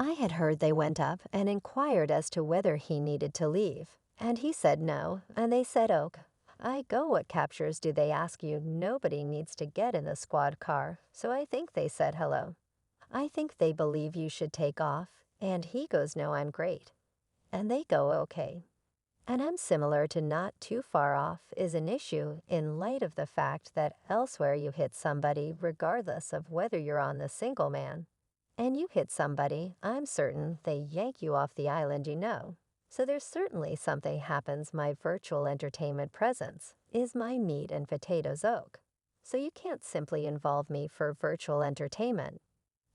I had heard they went up and inquired as to whether he needed to leave, and he said no, and they said ok. I go, what captures do they ask you? Nobody needs to get in the squad car, so I think they said hello. I think they believe you should take off, and he goes no, I'm great. And they go okay. And I'm similar to not too far off is an issue in light of the fact that elsewhere you hit somebody regardless of whether you're on the single man. And you hit somebody, I'm certain they yank you off the island, you know. So there's certainly something happens my virtual entertainment presence is my meat and potatoes oak. So you can't simply involve me for virtual entertainment.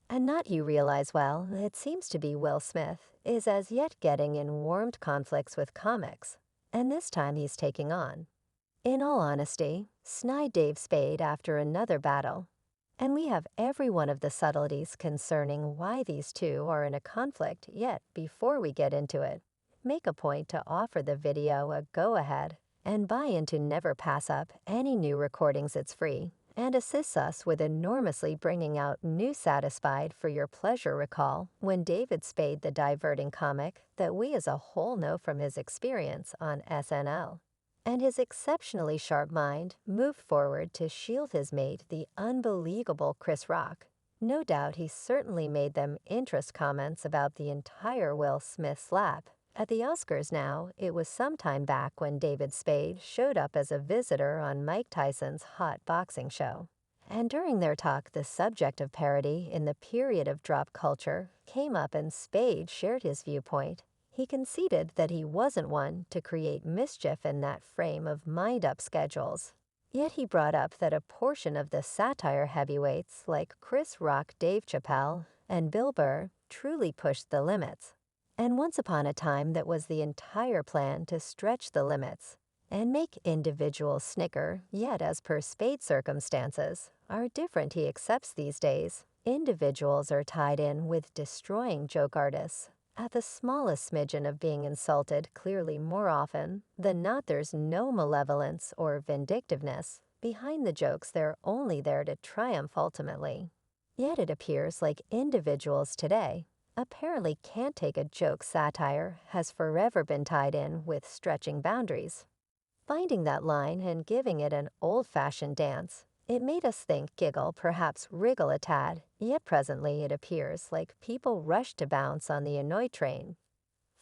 And not you realize well, it seems to be Will Smith is as yet getting in warmed conflicts with comics, and this time he's taking on, in all honesty, snide Dave Spade after another battle. And we have every one of the subtleties concerning why these two are in a conflict, yet before we get into it, make a point to offer the video a go-ahead and buy into never pass up any new recordings, it's free, and assists us with enormously bringing out new satisfied for your pleasure recall when David Spade, the diverting comic that we as a whole know from his experience on SNL and his exceptionally sharp mind moved forward to shield his mate, the unbelievable Chris Rock. No doubt he certainly made them interest comments about the entire Will Smith slap. At the Oscars now, it was some time back when David Spade showed up as a visitor on Mike Tyson's hot boxing show. And during their talk, the subject of parody in the period of drop culture came up and Spade shared his viewpoint. He conceded that he wasn't one to create mischief in that frame of mind-up schedules. Yet he brought up that a portion of the satire heavyweights like Chris Rock, Dave Chappelle, and Bill Burr truly pushed the limits. And once upon a time that was the entire plan to stretch the limits and make individuals snicker, yet as per Spade circumstances, are different he accepts these days. Individuals are tied in with destroying joke artists. At the smallest smidgen of being insulted, clearly more often than not there's no malevolence or vindictiveness. Behind the jokes they're only there to triumph ultimately. Yet it appears like individuals today apparently can't take a joke satire has forever been tied in with stretching boundaries. Finding that line and giving it an old-fashioned dance, it made us think, giggle, perhaps wriggle a tad, yet presently it appears like people rushed to bounce on the annoy train,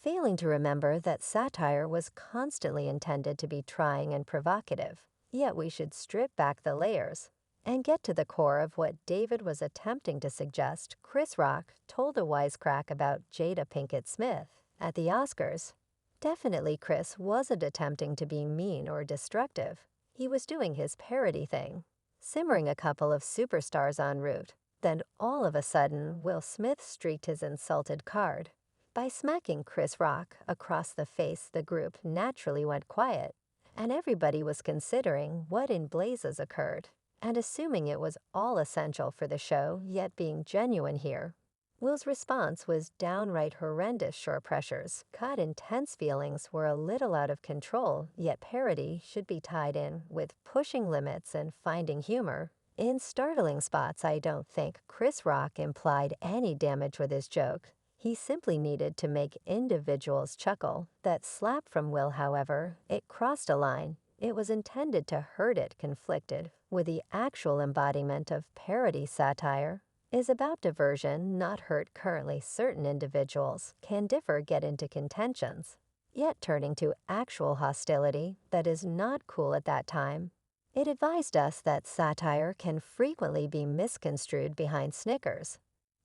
failing to remember that satire was constantly intended to be trying and provocative, yet we should strip back the layers and get to the core of what David was attempting to suggest. Chris Rock told a wisecrack about Jada Pinkett Smith at the Oscars. Definitely Chris wasn't attempting to be mean or destructive. He was doing his parody thing, simmering a couple of superstars en route. Then all of a sudden, Will Smith streaked his insulted card. By smacking Chris Rock across the face, the group naturally went quiet, and everybody was considering what in blazes occurred, and assuming it was all essential for the show, yet being genuine here. Will's response was downright horrendous. Shore pressures, caught intense feelings were a little out of control, yet parody should be tied in with pushing limits and finding humor. In startling spots, I don't think Chris Rock implied any damage with his joke. He simply needed to make individuals chuckle. That slap from Will, however, it crossed a line. It was intended to hurt. It conflicted with the actual embodiment of parody satire. Is about diversion, not hurt. Currently certain individuals can differ, get into contentions, yet turning to actual hostility that is not cool at that time. It advised us that satire can frequently be misconstrued behind snickers.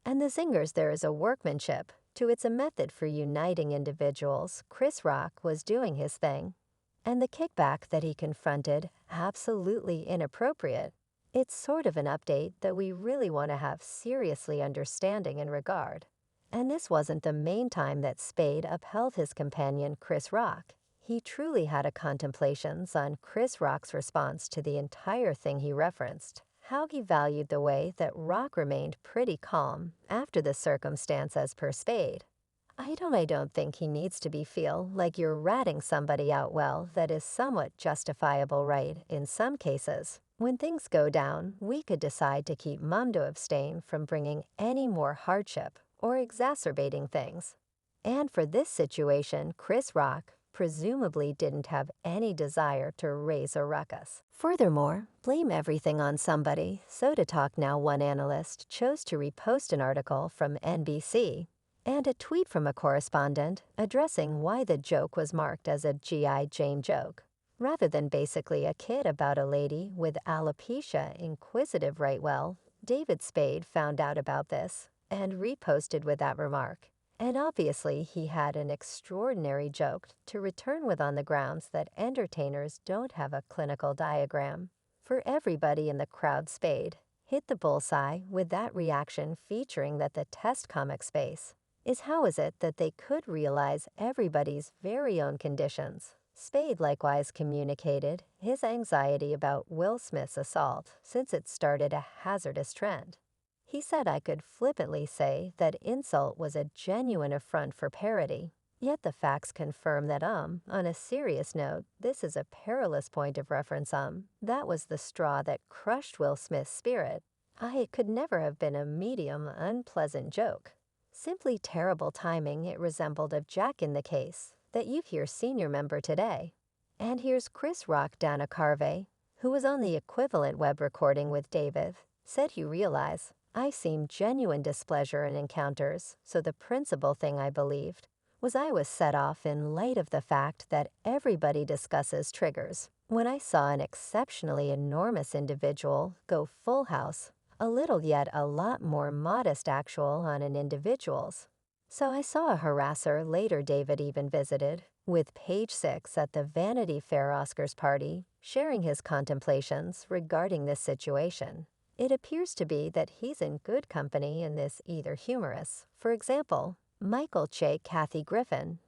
And the zingers, there is a workmanship to it's a method for uniting individuals. Chris Rock was doing his thing, and the kickback that he confronted, absolutely inappropriate. It's sort of an update that we really want to have seriously understanding and regard. And this wasn't the main time that Spade upheld his companion Chris Rock. He truly had a contemplations on Chris Rock's response to the entire thing he referenced, how he valued the way that Rock remained pretty calm after the circumstance as per Spade. I don't think he needs to be feel like you're ratting somebody out. Well, that is somewhat justifiable, right? In some cases, when things go down, we could decide to keep mum to abstain from bringing any more hardship or exacerbating things. And for this situation, Chris Rock presumably didn't have any desire to raise a ruckus. Furthermore, blame everything on somebody. Soda Talk Now one analyst chose to repost an article from NBC and a tweet from a correspondent addressing why the joke was marked as a G.I. Jane joke, rather than basically a kid about a lady with alopecia. Inquisitive, right? Well, David Spade found out about this and reposted with that remark. And obviously he had an extraordinary joke to return with on the grounds that entertainers don't have a clinical diagram. For everybody in the crowd, Spade hit the bullseye with that reaction, featuring that the test comic space is how is it that they could realize everybody's very own conditions. Spade likewise communicated his anxiety about Will Smith's assault since it started a hazardous trend. He said I could flippantly say that insult was a genuine affront for parody, yet the facts confirm that on a serious note, this is a perilous point of reference. That was the straw that crushed Will Smith's spirit. It could never have been a medium unpleasant joke. Simply terrible timing. It resembled a Jack in the Case that you hear senior member today. And here's Chris Rock Dana Carvey, who was on the equivalent web recording with David, said he realized I seemed genuine displeasure in encounters, so the principal thing I believed was I was set off in light of the fact that everybody discusses triggers. When I saw an exceptionally enormous individual go full house, a little yet a lot more modest actual on an individual's. So I saw a harasser later. David even visited with Page 6 at the Vanity Fair Oscars party, sharing his contemplations regarding this situation. It appears to be that he's in good company in this, either humorous. For example, Michael Che, Kathy Griffin,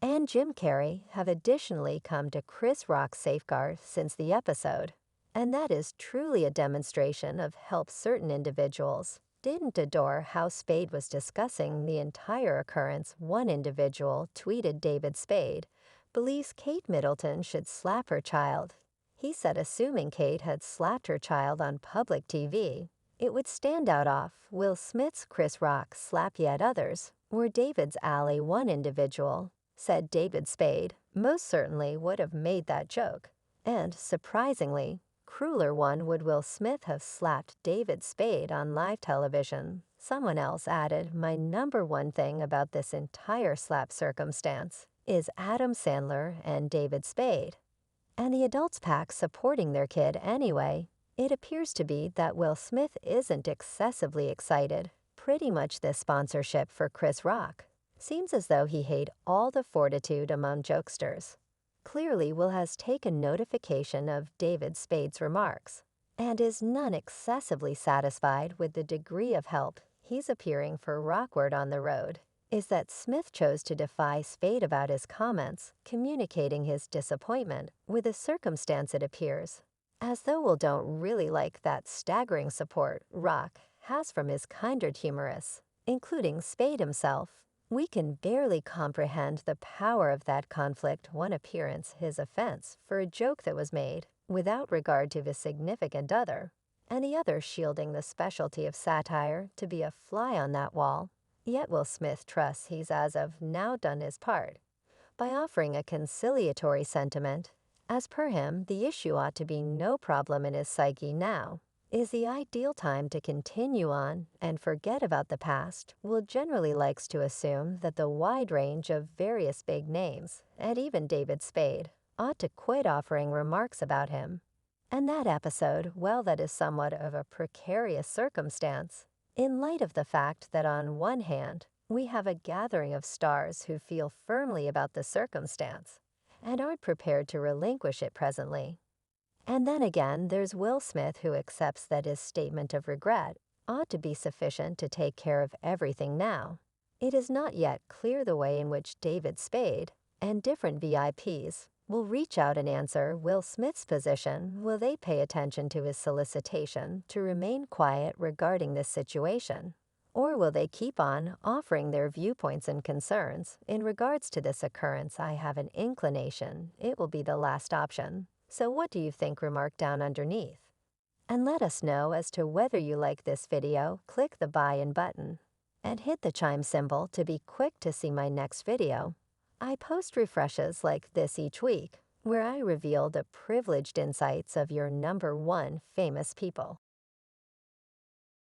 and Jim Carrey have additionally come to Chris Rock's safeguard since the episode. And that is truly a demonstration of help. Certain individuals didn't adore how Spade was discussing the entire occurrence. One individual tweeted David Spade believes Kate Middleton should slap her child. He said assuming Kate had slapped her child on public TV, it would stand out off Will Smith's Chris Rock slap. Yet others were David's alley. One individual said David Spade most certainly would have made that joke, and surprisingly, crueler one would Will Smith have slapped David Spade on live television. Someone else added, my number one thing about this entire slap circumstance is Adam Sandler and David Spade, and the adults pack supporting their kid anyway. It appears to be that Will Smith isn't excessively excited. Pretty much this sponsorship for Chris Rock seems as though he had all the fortitude among jokesters. Clearly, Will has taken notification of David Spade's remarks and is none excessively satisfied with the degree of help he's appearing for. Rockward on the road is that Smith chose to defy Spade about his comments, communicating his disappointment with a circumstance. It appears as though Will don't really like that staggering support Rock has from his kindred humorists, including Spade himself. We can barely comprehend the power of that conflict. One appearance, his offense for a joke that was made without regard to the significant other, and the other shielding the specialty of satire to be a fly on that wall. Yet Will Smith trusts he's as of now done his part by offering a conciliatory sentiment. As per him, the issue ought to be no problem in his psyche. Now is the ideal time to continue on and forget about the past. Will generally likes to assume that the wide range of various big names, and even David Spade, ought to quit offering remarks about him. And that episode, well, that is somewhat of a precarious circumstance, in light of the fact that on one hand, we have a gathering of stars who feel firmly about the circumstance and aren't prepared to relinquish it presently. And then again, there's Will Smith, who accepts that his statement of regret ought to be sufficient to take care of everything now. It is not yet clear the way in which David Spade and different VIPs will reach out and answer Will Smith's position. Will they pay attention to his solicitation to remain quiet regarding this situation? Or will they keep on offering their viewpoints and concerns in regards to this occurrence? I have an inclination it will be the last option. So what do you think? Remark down underneath. And let us know as to whether you like this video. Click the buy in button. and hit the chime symbol to be quick to see my next video. I post refreshes like this each week, where I reveal the privileged insights of your #1 famous people.